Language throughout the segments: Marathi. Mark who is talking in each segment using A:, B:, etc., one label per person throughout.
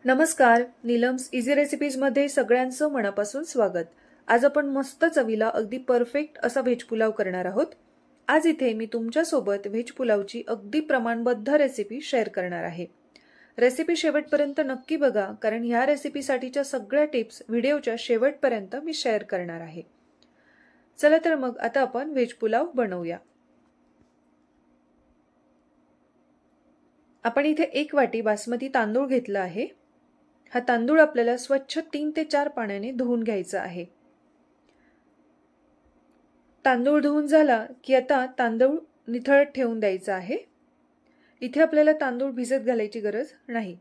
A: नमस्कार, नीलम्स इझी रेसिपीजमध्ये सगळ्यांचं मनापासून स्वागत। आज आपण मस्त चवीला अगदी परफेक्ट असा व्हेज पुलाव करणार आहोत। आज इथे मी तुमच्या सोबत व्हेज पुलावची अगदी प्रमाणबद्ध रेसिपी शेअर करणार आहे। रेसिपी शेवटपर्यंत नक्की बघा, कारण ह्या रेसिपीसाठीच्या सगळ्या टिप्स व्हिडिओच्या शेवटपर्यंत मी शेअर करणार आहे। चला तर मग आता आपण व्हेज पुलाव बनवूया। आपण इथे 1 वाटी बासमती तांदूळ घेतला आहे। हा तांदूळ आपल्याला स्वच्छ 3 ते 4 पाण्याने धुवून घ्यायचा आहे। तांदूळ धुवून झाला की आता तांदूळ निथळत ठेवून द्यायचा आहे। इथे आपल्याला तांदूळ भिजत घालायची गरज नाही।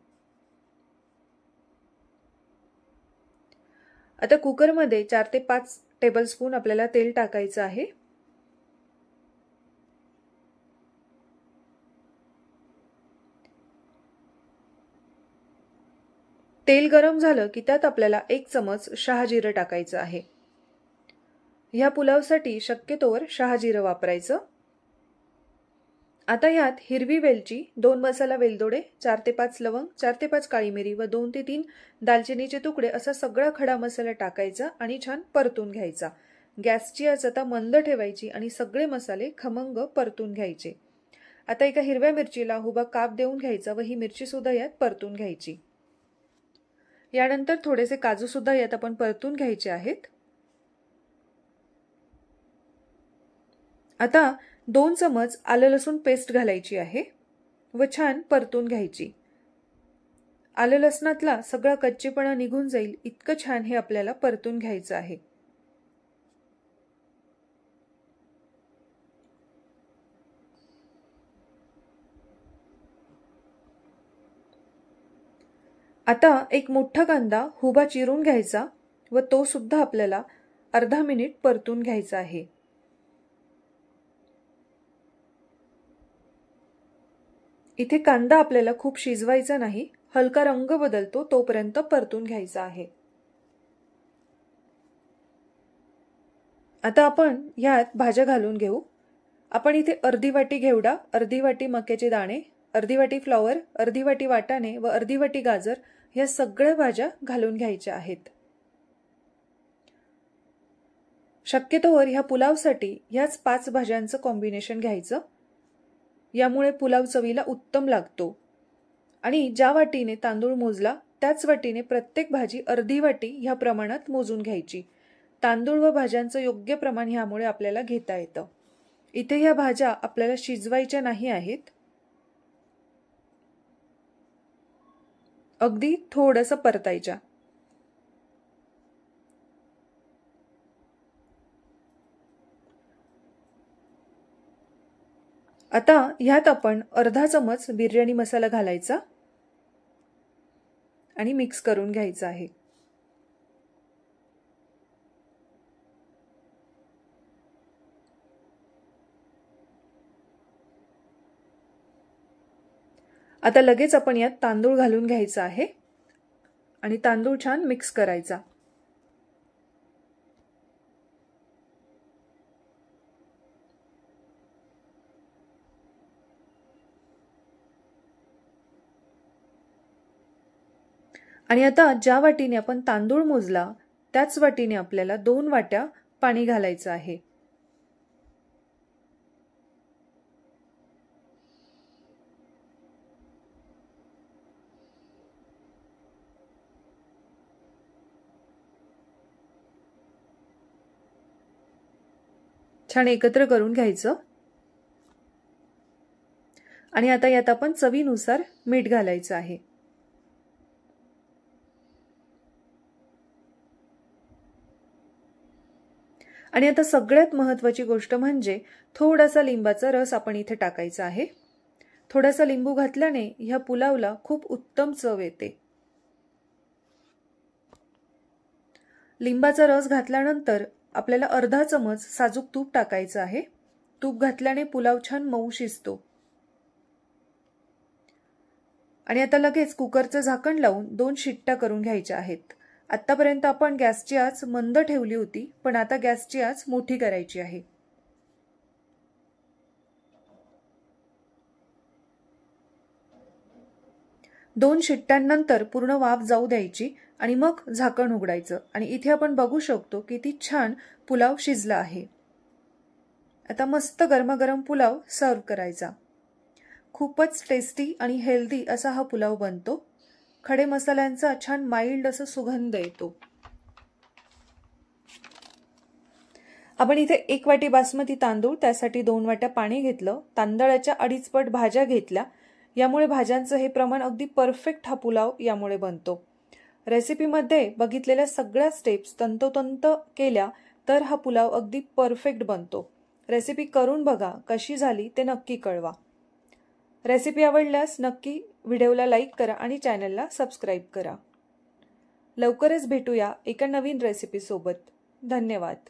A: आता कुकरमध्ये 4 ते 5 टेबलस्पून आपल्याला तेल टाकायचं आहे। तेल गरम झालं की त्यात आपल्याला 1 चमच शहाजिरं टाकायचं आहे। ह्या पुलावसाठी शक्यतोवर शहाजिरं वापरायचं। आता यात हिरवी वेलची, 2 मसाला वेलदोडे, 4 ते 5 लवंग, 4 ते 5 काळी मिरी व 2 ते 3 दालचिनीचे तुकडे असा सगळा खडा मसाला टाकायचा आणि छान परतून घ्यायचा। गॅसची आच आता मंद ठेवायची आणि सगळे मसाले खमंग परतून घ्यायचे। आता एका हिरव्या मिरचीला उभा काप देऊन घ्यायचा व ही मिरची सुद्धा यात परतून घ्यायची। यानंतर थोडेसे काजू सुद्धा यात आपण परतून घ्यायचे आहेत। आता 2 चमच आलं लसूण पेस्ट घालायची आहे व छान परतून घ्यायची। आलं लसणातला सगळा कच्चेपणा निघून जाईल इतकं छान हे आपल्याला परतून घ्यायचं आहे। आता एक मोठा कांदा उभा चिरून घ्यायचा व तो सुद्धा आपल्याला अर्धा मिनिट परतून घ्यायचा आहे। इथे कांदा आपल्याला खूप शिजवायचा नाही, हलका रंग बदलतो तोपर्यंत परतून घ्यायचा आहे। आता आपण यात भाज्या घालून घेऊ। आपण इथे अर्धी वाटी घेवडा, अर्धी वाटी मक्याचे दाणे, अर्धी वाटी फ्लॉवर, अर्धी वाटी वाटाणे व अर्धी वाटी गाजर या सगळ्या भाज्या घालून घ्यायच्या आहेत। शक्यतोवर ह्या पुलावसाठी ह्याच 5 भाज्यांचं कॉम्बिनेशन घ्यायचं, यामुळे पुलाव चवीला उत्तम लागतो। आणि ज्या वाटीने तांदूळ मोजला त्याच वाटीने प्रत्येक भाजी अर्धी वाटी ह्या प्रमाणात मोजून घ्यायची। तांदूळ व भाज्यांचं योग्य प्रमाण ह्यामुळे आपल्याला घेता येतं। इथे ह्या भाज्या आपल्याला शिजवायच्या नाही आहेत, अगदी थोडंसं परतायच्या। आता ह्यात आपण अर्धा चमच बिर्याणी मसाला घालायचा आणि मिक्स करून घ्यायचा आहे। आता लगेच आपण यात तांदूळ घालून घ्यायचा आहे आणि तांदूळ छान मिक्स करायचा। आणि आता ज्या वाटीने आपण तांदूळ मोजला त्याच वाटीने आपल्याला 2 वाट्या पाणी घालायचं आहे। छान एकत्र करून घ्यायचं आणि आता यात आपण चवीनुसार मीठ घालायचं आहे। आणि आता सगळ्यात महत्त्वाची गोष्ट म्हणजे थोडासा लिंबाचा रस आपण इथे टाकायचा आहे। थोडासा लिंबू घातल्याने ह्या पुलावला खूप उत्तम चव येते। लिंबाचा रस घातल्यानंतर आपल्याला अर्धा चमच साजूक तूप टाकायचं आहे। तूप घातल्याने पुलाव छान मऊ शिजतो। आणि आता लगेच कुकरचं झाकण लावून 2 शिट्ट्या करून घ्यायच्या आहेत। आतापर्यंत आपण गॅसची आच मंद ठेवली होती, पण आता गॅसची आच मोठी करायची आहे। 2 शिट्ट्यांनंतर पूर्ण वाफ जाऊ द्यायची आणि मग झाकण उघडायचं आणि इथे आपण बघू शकतो किती छान पुलाव शिजला आहे। आता मस्त गरमागरम पुलाव सर्व करायचा। खूपच टेस्टी आणि हेल्दी असा हा पुलाव बनतो। खडे मसाल्यांचा छान माइल्ड असा सुगंध येतो। आपण इथे 1 वाटी बासमती तांदूळ, त्यासाठी 2 वाट्या पाणी घेतलं। तांदळाच्या 2.5 पट भाज्या घेतल्या। यामुळे भाज्यांचं हे प्रमाण अगदी परफेक्ट हा पुलाव यामुळे बनतो। रेसिपीमध्ये बघितलेल्या सगळ्या स्टेप्स तंतोतंत केल्या तर हा पुलाव अगदी परफेक्ट बनतो। रेसिपी करून बघा, कशी झाली ते नक्की कळवा। रेसिपी आवडल्यास नक्की व्हिडिओला लाईक करा आणि चॅनलला सबस्क्राईब करा। लवकरच भेटूया एका नवीन रेसिपी सोबत। धन्यवाद।